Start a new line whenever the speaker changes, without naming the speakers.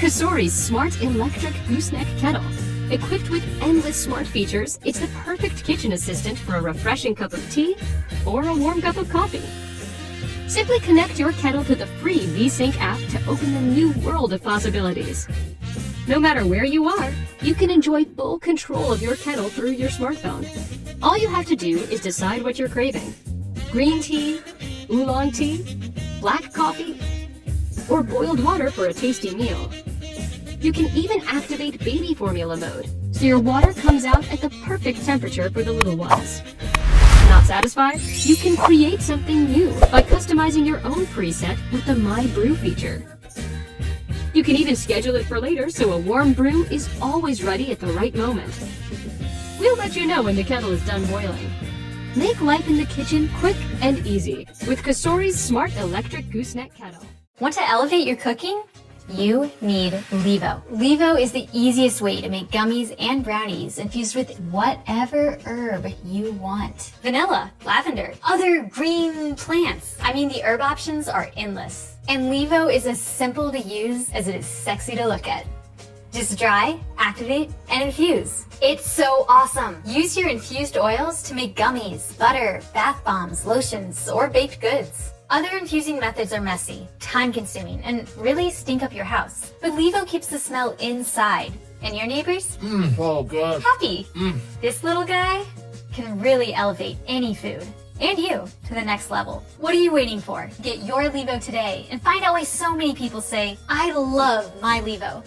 Kasori's smart electric gooseneck kettle. Equipped with endless smart features, it's the perfect kitchen assistant for a refreshing cup of tea or a warm cup of coffee. Simply connect your kettle to the free VSync app to open the new world of possibilities. No matter where you are, you can enjoy full control of your kettle through your smartphone. All you have to do is decide what you're craving. Green tea, oolong tea, black coffee, or boiled water for a tasty meal. You can even activate baby formula mode, so your water comes out at the perfect temperature for the little ones. Not satisfied? You can create something new by customizing your own preset with the My Brew feature. You can even schedule it for later so a warm brew is always ready at the right moment. We'll let you know when the kettle is done boiling. Make life in the kitchen quick and easy with Kasori's smart electric gooseneck kettle.
Want to elevate your cooking? You need Levo. Levo is the easiest way to make gummies and brownies infused with whatever herb you want. Vanilla, lavender, other green plants. I mean, the herb options are endless. And Levo is as simple to use as it is sexy to look at. Just dry, activate, and infuse. It's so awesome. Use your infused oils to make gummies, butter, bath bombs, lotions, or baked goods. Other infusing methods are messy, time-consuming, and really stink up your house. But Levo keeps the smell inside. And your neighbors?
Oh, God.
Happy. This little guy can really elevate any food. And you to the next level. What are you waiting for? Get your Levo today and find out why so many people say, I love my Levo.